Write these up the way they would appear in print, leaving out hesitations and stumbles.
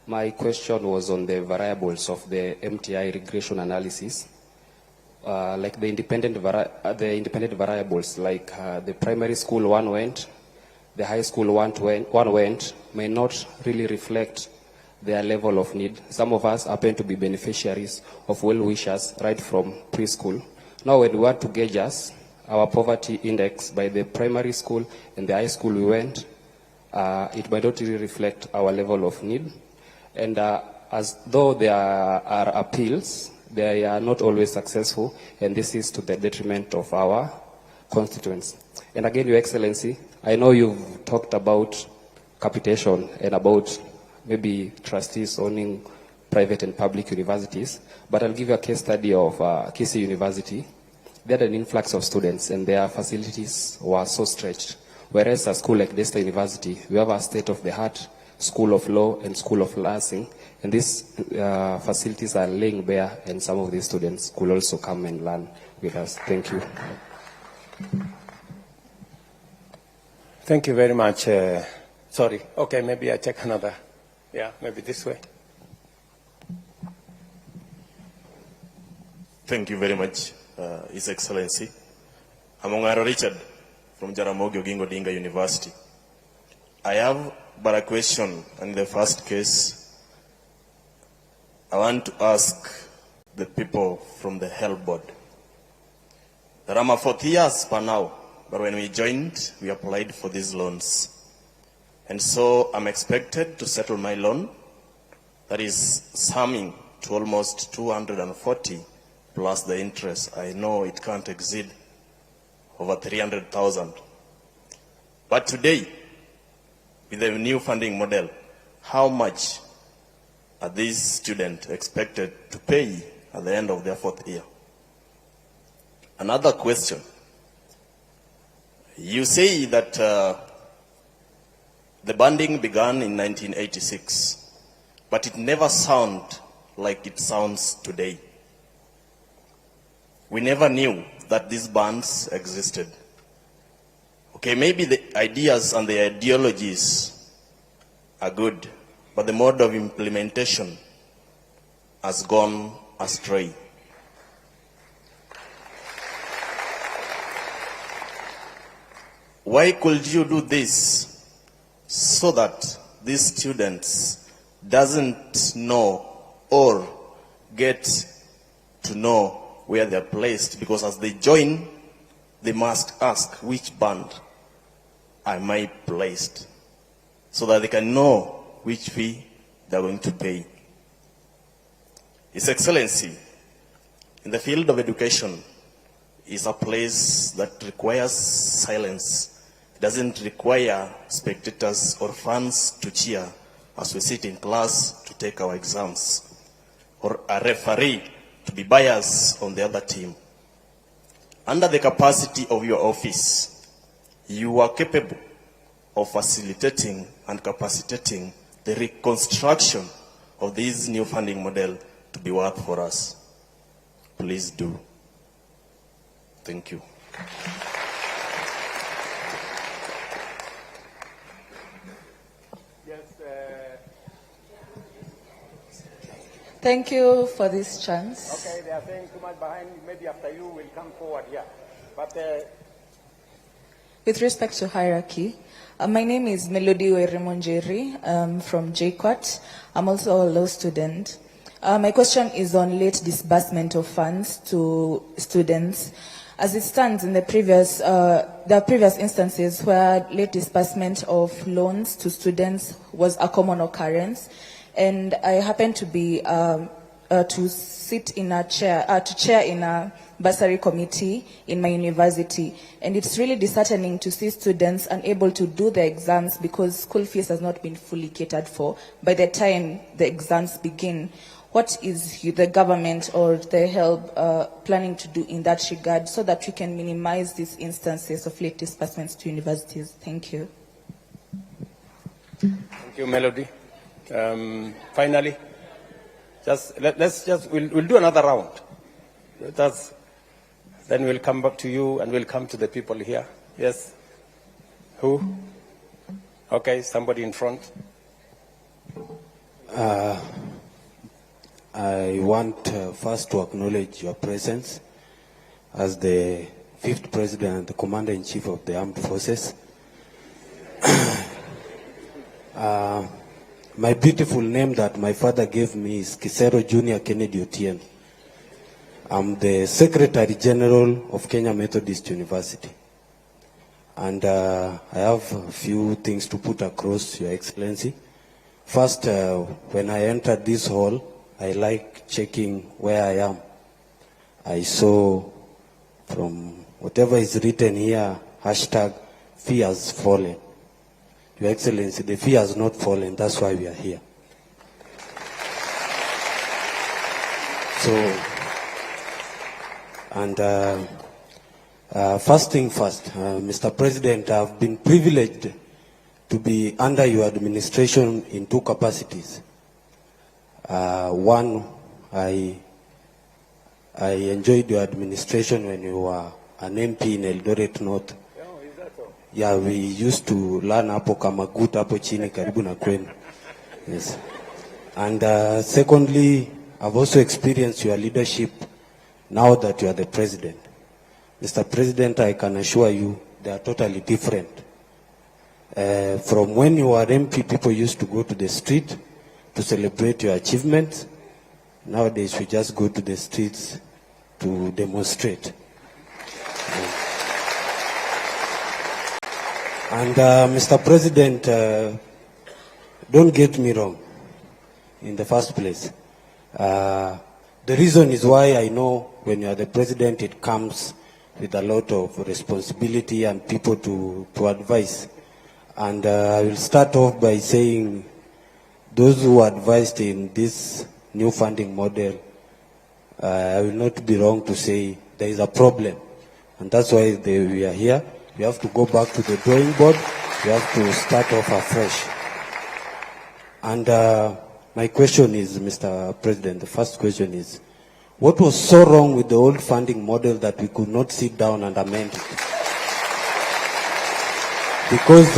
My question was on the variables of the MTI regression analysis, like the independent variables, like the primary school one went, the high school one went, may not really reflect their level of need. Some of us happen to be beneficiaries of well-wishers right from preschool. Now, when we want to gauge our poverty index by the primary school and the high school we went, it might not really reflect our level of need. And as though there are appeals, they are not always successful, and this is to the detriment of our constituents. And again, Your Excellency, I know you've talked about capitation and about maybe trustees owning private and public universities, but I'll give you a case study of Kisii University. They had an influx of students and their facilities were so stretched. Whereas a school like Desta University, we have a state-of-the-art School of Law and School of Nursing, and these facilities are laying bare, and some of these students could also come and learn with us. Thank you. Thank you very much. Sorry. Okay, maybe I take another. Yeah, maybe this way. Thank you very much, His Excellency. I'm Ongaro Richard from Jaramogi Oginga Odinga University. I have but a question. In the first case, I want to ask the people from the Health Board. There are 4 years per now, but when we joined, we applied for these loans. And so I'm expected to settle my loan, that is summing to almost 240 plus the interest. I know it can't exceed over 300,000. But today, with the new funding model, how much are these students expected to pay at the end of their 4th year? Another question. You say that the banding began in 1986, but it never sounded like it sounds today. We never knew that these bands existed. Okay, maybe the ideas and the ideologies are good, but the mode of implementation has gone astray. Why could you do this so that these students doesn't know or get to know where they're placed? Because as they join, they must ask, which band am I placed? So that they can know which fee they're going to pay. His Excellency, in the field of education, is a place that requires silence. It doesn't require spectators or fans to cheer as we sit in class to take our exams, or a referee to be biased on the other team. Under the capacity of your office, you are capable of facilitating and capacitating the reconstruction of this new funding model to be worth for us. Please do. Thank you. Thank you for this chance. Okay, they are saying too much behind. Maybe after you will come forward here. But with respect to hierarchy, my name is Balindiway Media from JQuat. I'm also a law student. My question is on late disbursement of funds to students. As it stands in the previous, there are previous instances where late disbursement of loans to students was a common occurrence. And I happen to be to sit in a chair, to chair in a bursary committee in my university, and it's really disheartening to see students unable to do the exams because school fees has not been fully catered for by the time the exams begin. What is the government or the help planning to do in that regard so that we can minimize these instances of late disbursements to universities? Thank you. Thank you, Melody. Finally, we'll do another round. Then we'll come back to you and we'll come to the people here. Yes? Who? Okay, somebody in front. I want first to acknowledge your presence as the 5th President and the Commander-in-Chief of the Armed Forces. My beautiful name that my father gave me is Kisero Junior Kennedy Otieno. I'm the Secretary General of Kenya Methodist University. And I have a few things to put across, Your Excellency. First, when I entered this hall, I like checking where I am. I saw from whatever is written here, hashtag fee has fallen. Your Excellency, the fee has not fallen, that's why we are here. So, and first thing first, Mr. President, I've been privileged to be under your administration in 2 capacities. One, I enjoyed your administration when you were an MP in Eldoret North. Oh, is that so? Yeah, we used to learn hapo Kamagut hapo chini karibu na kwenu. Yes. And secondly, I've also experienced your leadership now that you are the president. Mr. President, I can assure you they are totally different. From when you were MP, people used to go to the street to celebrate your achievements. Nowadays, we just go to the streets to demonstrate. And Mr. President, don't get me wrong in the first place. The reason is why I know when you are the president, it comes with a lot of responsibility and people to advise. And I will start off by saying those who advised in this new funding model, I will not be wrong to say there is a problem. And that's why we are here. We have to go back to the drawing board. We have to start off afresh. And my question is, Mr. President, the first question is, what was so wrong with the old funding model that we could not sit down and amend it? Because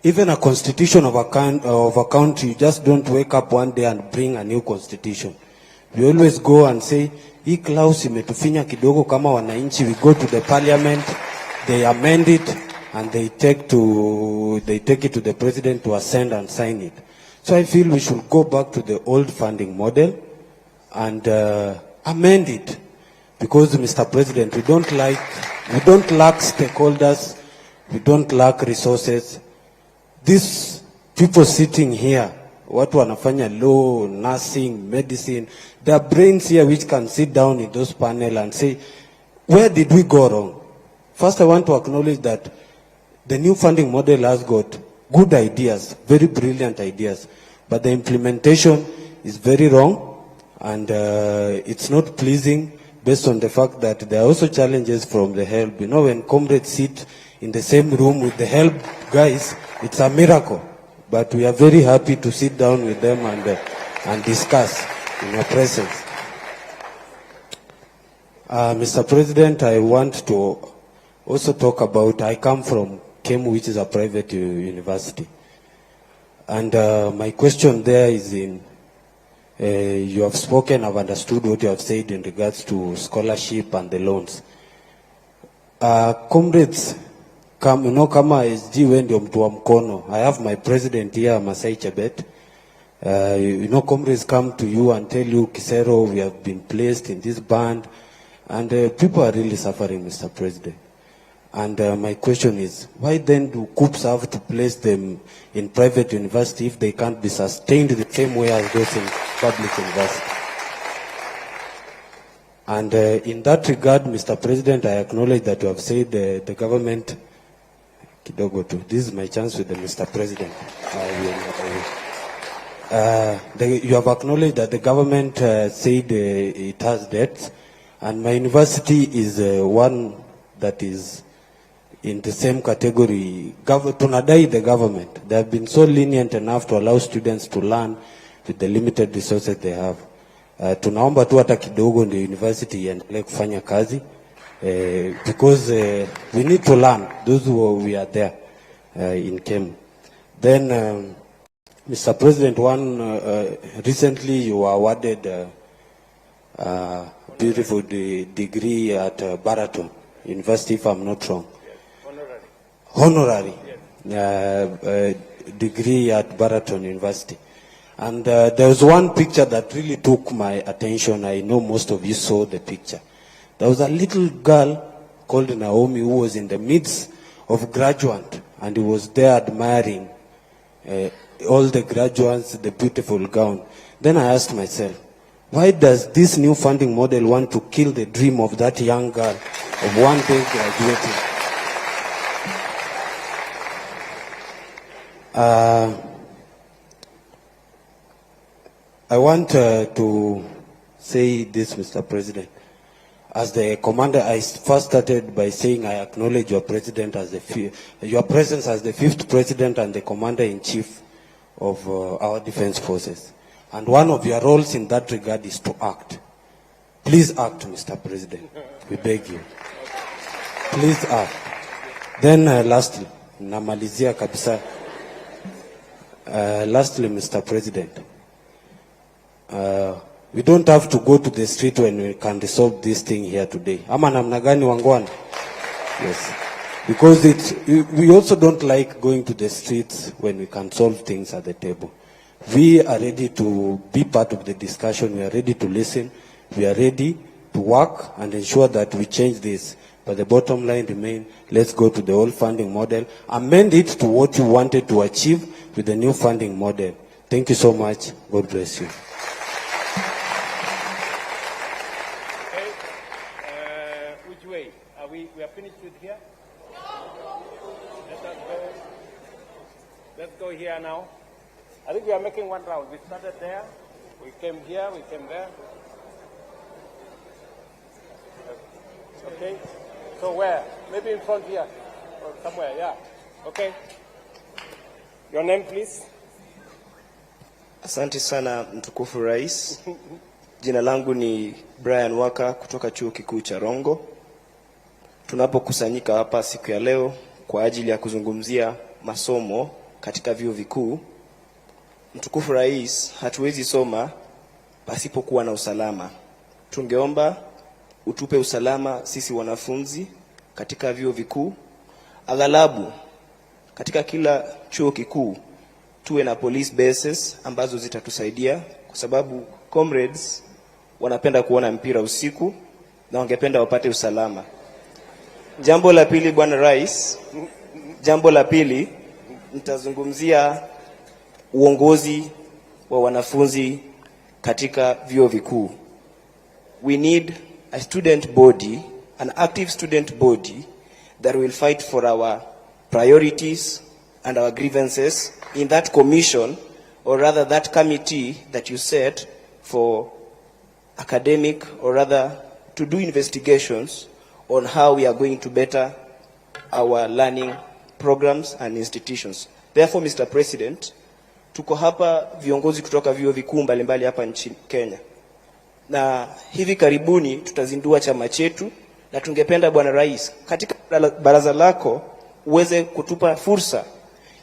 even a constitution of a country, you just don't wake up one day and bring a new constitution. We always go and say, hii clause imetufinya kidogo kama wananchi. We go to the parliament, they amend it, and they take it to the president to assent and sign it. So I feel we should go back to the old funding model and amend it. Because, Mr. President, we don't lack stakeholders, we don't lack resources. These people sitting here, watu wanafanya law, nursing, medicine, there are brains here which can sit down in those panel and say, where did we go wrong? First, I want to acknowledge that the new funding model has got good ideas, very brilliant ideas, but the implementation is very wrong, and it's not pleasing based on the fact that there are also challenges from the help. You know, when comrades sit in the same room with the help guys, it's a miracle. But we are very happy to sit down with them and discuss in your presence. Mr. President, I want to also talk about, I come from KEMU, which is a private university. And my question there is in, you have spoken, I've understood what you have said in regards to scholarship and the loans. Comrades, you know, kama SG ndio mtu wa mkono. I have my president here, Masai Chebet. You know, comrades come to you and tell you, Kisero, we have been placed in this band. And people are really suffering, Mr. President. And my question is, why then do COOPs have to place them in private university if they can't be sustained the same way as those in public university? And in that regard, Mr. President, I acknowledge that you have said the government, this is my chance with the Mr. President. You have acknowledged that the government said it has debts, and my university is one that is in the same category. Tunadai the government. They have been so lenient enough to allow students to learn with the limited resources they have. Tunaomba tu hata kidogo ndio university iendelee kufanya kazi. Because we need to learn, those who we are there in KEM. Then Mr. President, recently you were awarded a beautiful degree at Baraton University, if I'm not wrong. Honorary. Honorary. Degree at Baraton University. And there was one picture that really took my attention. I know most of you saw the picture. There was a little girl called Naomi who was in the midst of graduate, and he was there admiring all the graduates, the beautiful gown. Then I asked myself, why does this new funding model want to kill the dream of that young girl of one day graduating? I want to say this, Mr. President. As the commander, I first started by saying I acknowledge your president as your presence as the 5th president and the commander-in-chief of our defense forces. And one of your roles in that regard is to act. Please act, Mr. President. We beg you. Please act. Then lastly, namalizia kabisa. Lastly, Mr. President, we don't have to go to the street when we can resolve this thing here today. Ama namna gani wangwana? Yes. Because we also don't like going to the streets when we can solve things at the table. We are ready to be part of the discussion. We are ready to listen. We are ready to work and ensure that we change this. But the bottom line remains, let's go to the old funding model. Amend it to what you wanted to achieve with the new funding model. Thank you so much. God bless you. Which way? We are finished with here? Let's go here now. I think we are making one round. We started there, we came here, we came there. Okay, so where? Maybe in front here, or somewhere, yeah. Okay. Your name, please. Asante sana mtukufu rais. Jina langu ni Brian Waka kutoka chuo kikuu cha Rongo. Tunapokusanyika hapa siku ya leo kwa ajili ya kuzungumzia masomo katika vyuo vikuu. Mtukufu rais, hatuwezi soma pasipokuwa na usalama. Tungeomba utupe usalama sisi wanafunzi katika vyuo vikuu. Aghalabu katika kila chuo kikuu tuwe na police bases ambazo zitatusaidia, kwa sababu comrades wanapenda kuona mpira usiku na wangependa wapate usalama. Jambo la pili, bwana rais, nitazungumzia uongozi wa wanafunzi katika vyuo vikuu. We need a student body, an active student body that will fight for our priorities and our grievances in that commission, or rather that committee that you set for academic, or rather to do investigations on how we are going to better our learning programs and institutions. Therefore, Mr. President, tuko hapa viongozi kutoka vyuo vikuu mbalimbali hapa nchini Kenya. Na hivi karibuni tutazindua chama chetu, na tungependa bwana rais, katika baraza lako uweze kutupa fursa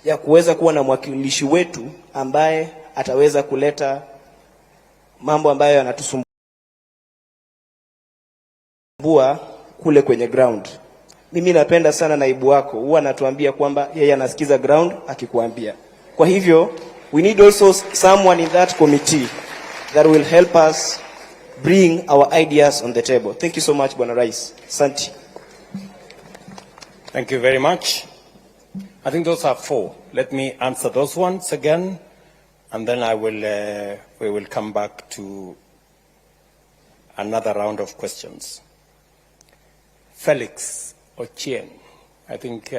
ya kuweza kuwa na mwakilishi wetu ambaye ataweza kuleta mambo ambayo yanatusumbua kule kwenye ground. Mimi napenda sana naibu wako, huwa anatuambia kwamba yeye anasikiza ground akikuambia. Kwa hivyo we need also someone in that committee that will help us bring our ideas on the table. Thank you so much, Bwana Rais. Asante. Thank you very much. I think those are 4. Let me answer those ones again, and then we will come back to another round of questions. Felix Ochieng, I think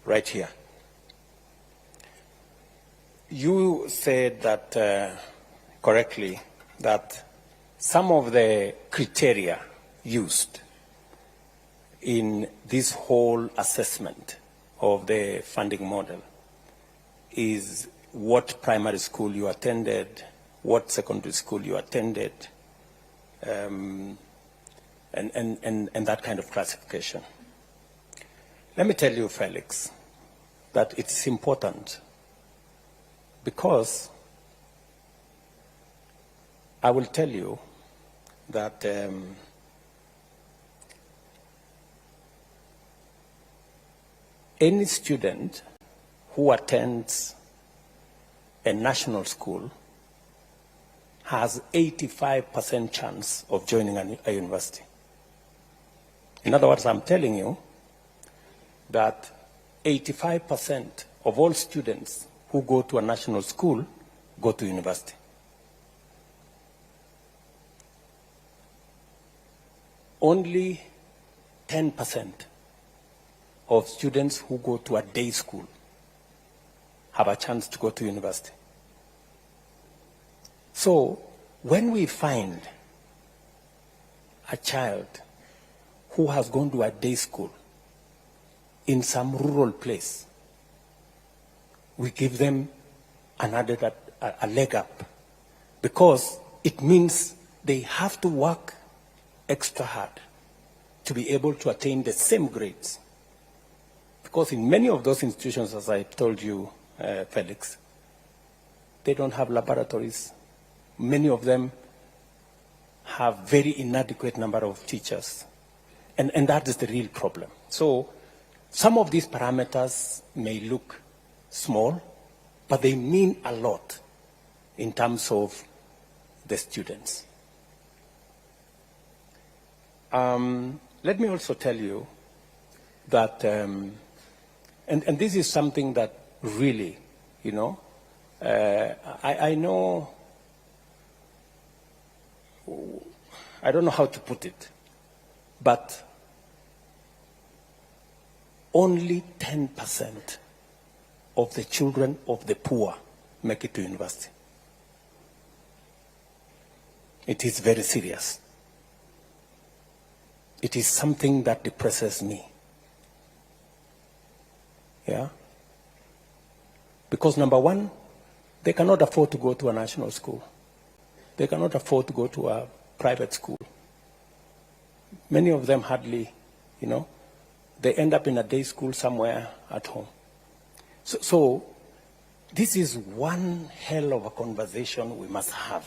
right here. You said that correctly, that some of the criteria used in this whole assessment of the funding model is what primary school you attended, what secondary school you attended, and that kind of classification. Let me tell you, Felix, that it's important Because I will tell you that any student who attends a national school has 85% chance of joining a university. In other words, I'm telling you that 85% of all students who go to a national school go to university. Only 10% of students who go to a day school have a chance to go to university. So when we find a child who has gone to a day school in some rural place, we give them a leg up, because it means they have to work extra hard to be able to attain the same grades. Because in many of those institutions, as I told you, Felix, they don't have laboratories. Many of them have very inadequate number of teachers. And that is the real problem. So some of these parameters may look small, but they mean a lot in terms of the students. Let me also tell you that, and this is something that really, you know, I know, I don't know how to put it, but only 10% of the children of the poor make it to university. It is very serious. It is something that depresses me. Yeah? Because number one, they cannot afford to go to a national school. They cannot afford to go to a private school. Many of them hardly, you know, they end up in a day school somewhere at home. So this is one hell of a conversation we must have.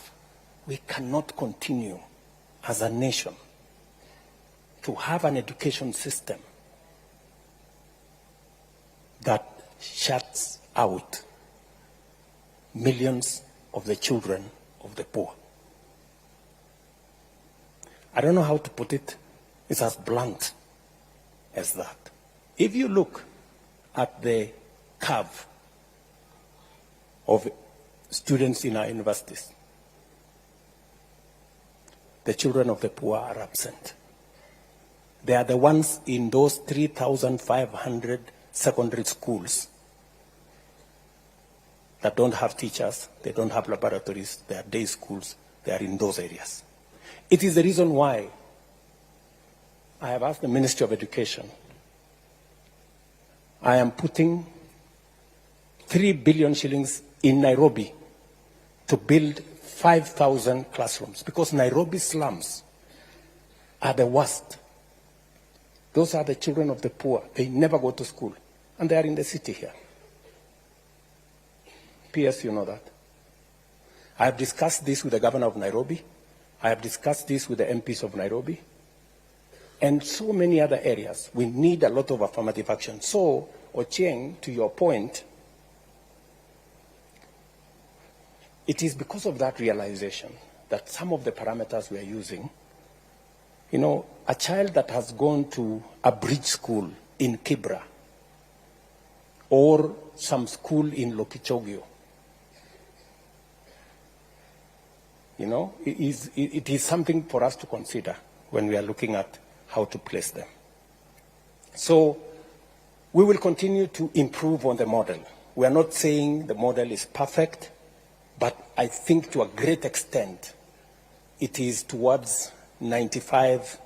We cannot continue as a nation to have an education system that shuts out millions of the children of the poor. I don't know how to put it. It's as blunt as that. If you look at the curve of students in our universities, the children of the poor are absent. They are the ones in those 3,500 secondary schools that don't have teachers, they don't have laboratories, they are day schools, they are in those areas. It is the reason why I have asked the Ministry of Education. I am putting 3 billion shillings in Nairobi to build 5,000 classrooms, because Nairobi slums are the worst. Those are the children of the poor. They never go to school, and they are in the city here. P.S., you know that. I have discussed this with the governor of Nairobi. I have discussed this with the MPs of Nairobi, and so many other areas. We need a lot of affirmative action. So, Ochieng, to your point, it is because of that realization that some of the parameters we are using, you know, a child that has gone to a bridge school in Kibra or some school in Lokichogio, you know, it is something for us to consider when we are looking at how to place them. So we will continue to improve on the model. We are not saying the model is perfect, but I think to a great extent it is towards 95%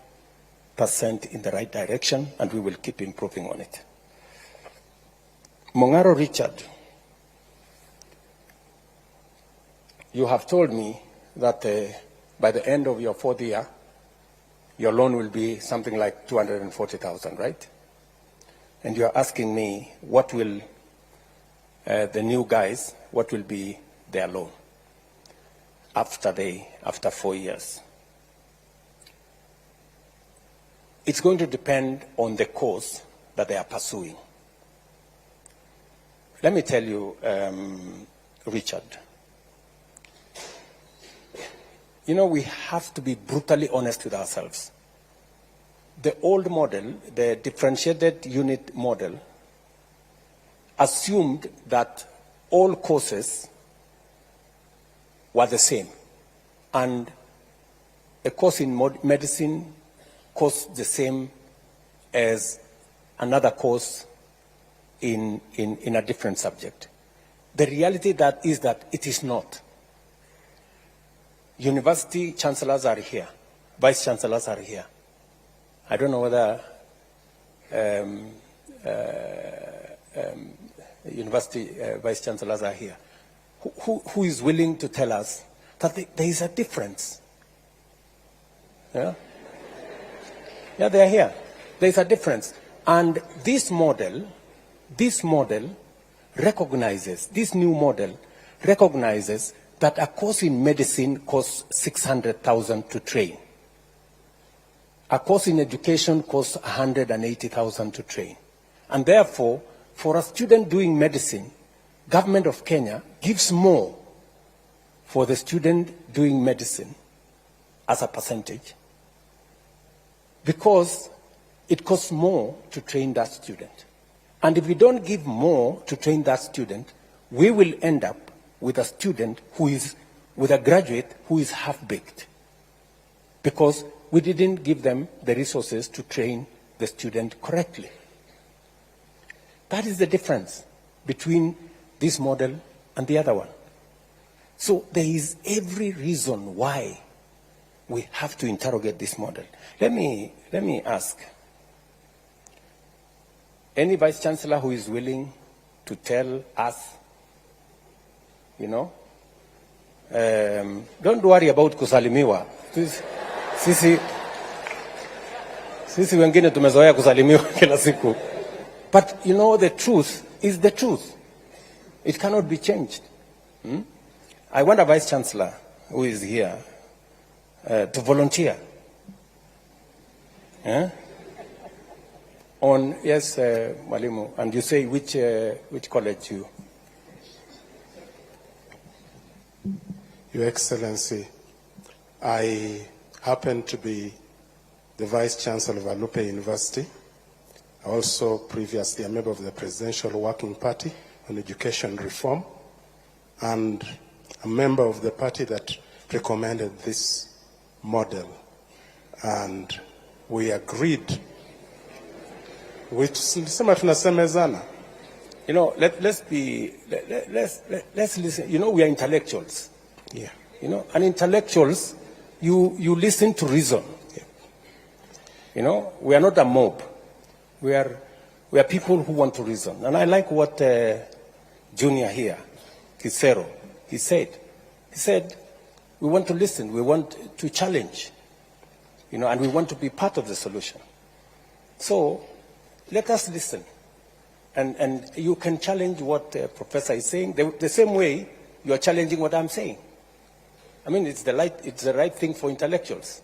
in the right direction, and we will keep improving on it. Mongaro Richard, you have told me that by the end of your 4th year, your loan will be something like 240,000, right? And you are asking me what will the new guys what will be their loan after 4 years. It's going to depend on the course that they are pursuing. Let me tell you, Richard, you know, we have to be brutally honest with ourselves. The old model, the differentiated unit model, assumed that all courses were the same. And a course in medicine costs the same as another course in a different subject. The reality is that it is not. University chancellors are here. Vice chancellors are here. I don't know whether university vice chancellors are here. Who is willing to tell us that there is a difference? Yeah? Yeah, they are here. There is a difference. And this model recognizes, this new model recognizes that a course in medicine costs 600,000 to train. A course in education costs 180,000 to train. And therefore, for a student doing medicine, government of Kenya gives more for the student doing medicine as a percentage, because it costs more to train that student. And if we don't give more to train that student, we will end up with a student who is, with a graduate who is half-baked, because we didn't give them the resources to train the student correctly. That is the difference between this model and the other one. So there is every reason why we have to interrogate this model. Let me ask, any vice chancellor who is willing to tell us, you know, don't worry about kusalimiwa. Sisi wengine tumezoea kusalimiwa kila siku. But you know, the truth is the truth. It cannot be changed. I want a vice chancellor who is here to volunteer. On, yes, Mwalimu, and you say which college you? Your Excellency, I happen to be the Vice Chancellor of Alupe University. Also previously a member of the Presidential Working Party on Education Reform, and a member of the party that recommended this model. And we agreed, which you know, let's listen. You know, we are intellectuals. Yeah. You know, and intellectuals, you listen to reason. Yeah. You know, we are not a mob. We are people who want to reason. And I like what Junior here, Kisero, he said. He said, we want to listen, we want to challenge, you know, and we want to be part of the solution. So let us listen. And you can challenge what the professor is saying the same way you are challenging what I'm saying. I mean, it's the right thing for intellectuals.